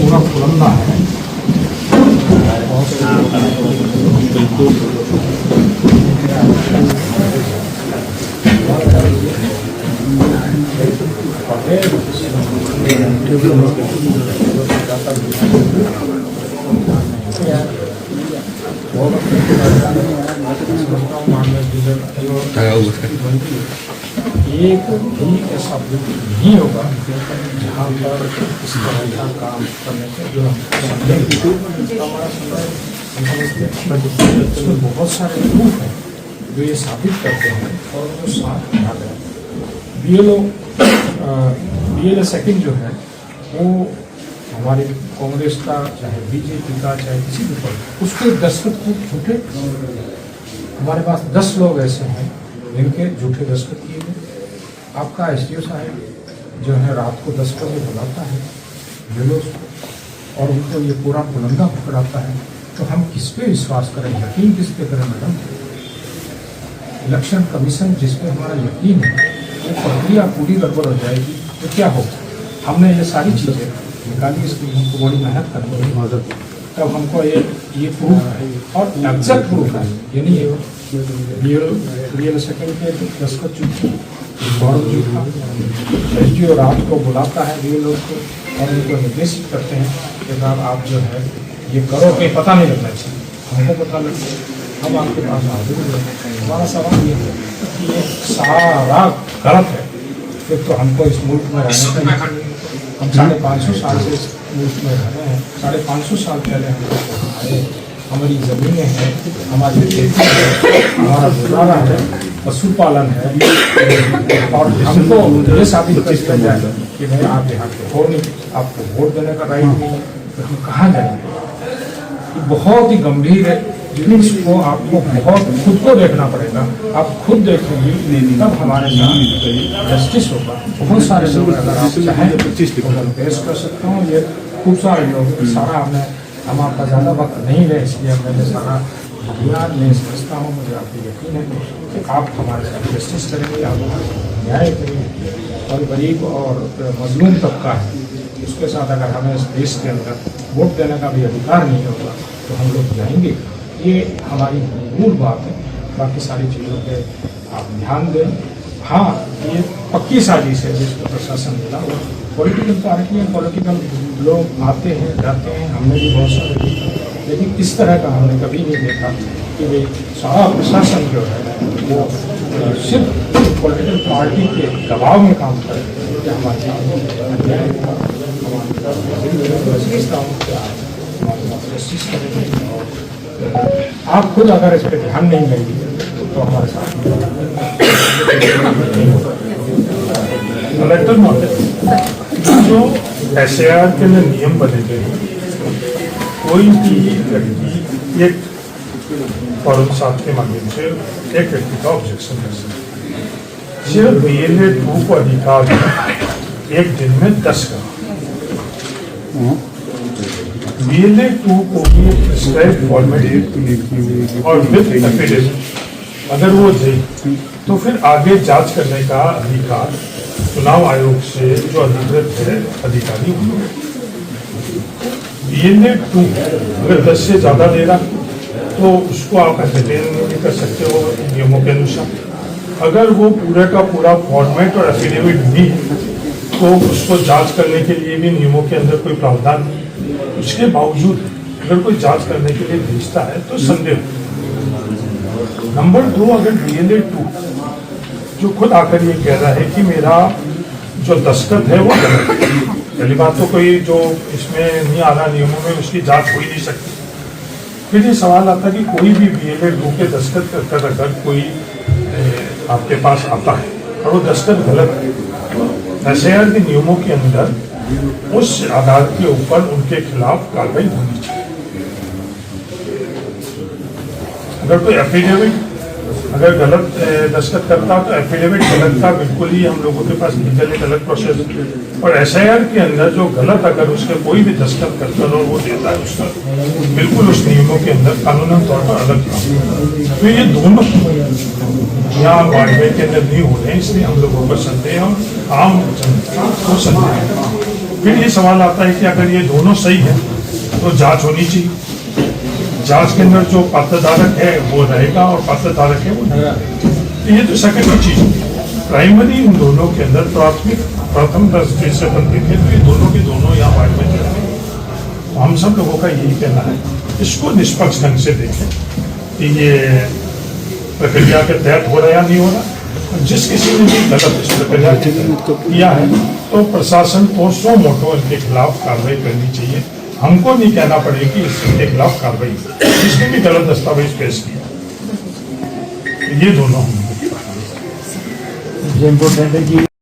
पूरा पुरंदा है। एक भी ऐसा बुक नहीं होगा जहाँ पर इस तरह का काम करने से जो हमारा समय बहुत सारे प्रूफ हैं जो ये साबित करते हैं और वो साथ आ गए। BLO सेकंड जो है वो हमारे कांग्रेस का, चाहे बीजेपी का, चाहे किसी भी पर, उसके दस्तखत को झूठे, हमारे पास 10 लोग ऐसे हैं जिनके झूठे दस्तखत किए गए। आपका SDO साहब जो है रात को 10 बजे बुलाता है BLO और उनको ये पूरा पुलंदा पकड़ाता है, तो हम किस पे विश्वास करें, यकीन किस पे करें मैडम? इलेक्शन कमीशन जिस पे हमारा यकीन है वो प्रक्रिया पूरी गड़बड़ हो जाएगी तो क्या होगा? हमने ये सारी चीज़ें निकाली, इसकी हमको बड़ी मेहनत करनी है, तब हमको ये प्रूफ है और एग्जैक्ट प्रूफ है। ये नहीं है BLO सेकंड के दस्तखत झूठे, गौरव झूठा, SDO रात को बुलाता है BLO को और उनको निर्देशित करते हैं कि साहब आप जो है ये करो, कहीं पता नहीं लगना चाहिए, हमको पता लगता है, हम आपके पास हाजिर हैं। हमारा सवाल ये है कि ये सारा गलत है, फिर तो हमको इस मुल्क में रहने का, हम 550 साल से इस मुल्क में रह रहे हैं, 550 साल पहले हम लोग आए, हमारी ज़मीनें हैं, हमारी खेती है, हमारा गुजारा है, पशुपालन है, और हमको ये साबित कर दिया जाए कि भाई आप यहाँ के हो नहीं, आपको वोट देने का राइट नहीं है, तो हम कहाँ जाएंगे? ये बहुत ही गंभीर है, जिसको आपको बहुत खुद को देखना पड़ेगा। आप खुद देखेंगे तब हमारे साथ जस्टिस होगा। बहुत सारे लोग अगर आप चाहें तो पेश कर सकता हूँ, ये खूब सारे लोग, सारा हम आपका ज़्यादा वक्त नहीं है, इसलिए मैंने सारा ध्यान में समझता हूँ, मुझे आपको यकीन है कि आप हमारे साथ जस्टिस करेंगे, आप न्याय करेंगे। और गरीब और मजलूम तबका है, उसके साथ अगर हमें इस देश के अंदर वोट देने का भी अधिकार नहीं होगा तो हम लोग जाएंगे। ये हमारी मूल बात है। बाकी सारी चीज़ों पे आप ध्यान दें। हाँ, ये पक्की साजिश है जिसको प्रशासन मिला, और पॉलिटिकल पार्टियाँ, पॉलिटिकल लोग आते हैं जाते हैं, हमने भी बहुत सारे देखा, लेकिन इस तरह का हमने कभी नहीं देखा कि भाई सारा प्रशासन जो है वो सिर्फ पॉलिटिकल पार्टी के दबाव में काम करे। हमारे आप खुद अगर इस पर ध्यान नहीं देंगे तो हमारे साथ कलेक्टर महोदय, जो SAR के लिए नियम बने गए हैं, कोई भी व्यक्ति एक फॉरम साथ के माध्यम से एक व्यक्ति का ऑब्जेक्शन कर सकता है। सिर्फ BLA 2 को अधिकार एक दिन में 10 का, BLA 2 को भी प्रिस्क्राइब फॉर्मेट और विद एफिडेविट अगर वो दे तो फिर आगे जांच करने का अधिकार चुनाव आयोग से जो अधिकृत है अधिकारी, BLA 2 अगर 10 से ज़्यादा दे रहा तो उसको आप एंटरटेन नहीं कर सकते हो नियमों के अनुसार। अगर वो पूरे का पूरा फॉर्मेट और एफिडेविट भी तो उसको जांच करने के लिए भी नियमों के अंदर कोई प्रावधान नहीं। उसके बावजूद अगर कोई जांच करने के लिए भेजता है तो संदेह। नंबर 2, अगर BLA 2 जो खुद आकर ये कह रहा है कि मेरा जो दस्तखत है वो गलत है, पहली बात तो कोई जो इसमें नहीं आ रहा नियमों में उसकी जांच हो ही नहीं सकती। फिर ये सवाल आता कि कोई भी BLA 2 के दस्तखत कर अगर कोई आपके पास आता है और वो दस्तखत गलत है, SAR के नियमों के अंदर उस आधार के ऊपर उनके खिलाफ कार्रवाई होनी चाहिए। अगर कोई एफिडेविट अगर गलत दस्तखत करता तो एफिडेविट गलत था, बिल्कुल ही हम लोगों के पास लीगल एक अलग प्रोसेस, और SAR के अंदर जो गलत अगर उसके कोई भी दस्तखत करता है और वो देता है उसका बिल्कुल उस नियमों के अंदर कानूनन तौर पर अलग था। तो ये दोनों यहाँ बाड़मेर के अंदर नहीं हो रहे हैं, इसलिए हम लोगों को संदेह और आम जनता को संदेह है। फिर ये सवाल आता है कि अगर ये दोनों सही है तो जांच होनी चाहिए। जांच के अंदर जो पात्रधारक है वो रहेगा और पात्रधारक है वो नहीं रहेगा। तो ये तो सेकेंडरी चीज है। प्राइमरी उन दोनों के अंदर प्राथमिक प्रथम दर्जे से बनती है, तो ये दोनों के दोनों यहाँ वार्ड में चलेंगे। तो हम सब लोगों का यही कहना है, इसको निष्पक्ष ढंग से देखें कि ये प्रक्रिया के तहत हो रहा या नहीं हो रहा। जिस किसी ने भी गलत इस प्रक्रिया के तहत किया है तो प्रशासन को सो मोटो इनके खिलाफ कार्रवाई करनी चाहिए। हमको नहीं कहना पड़ेगी इसके खिलाफ कार्रवाई, जिसने भी गलत दस्तावेज पेश किया। ये दोनों हम इम्पोर्टेंट है कि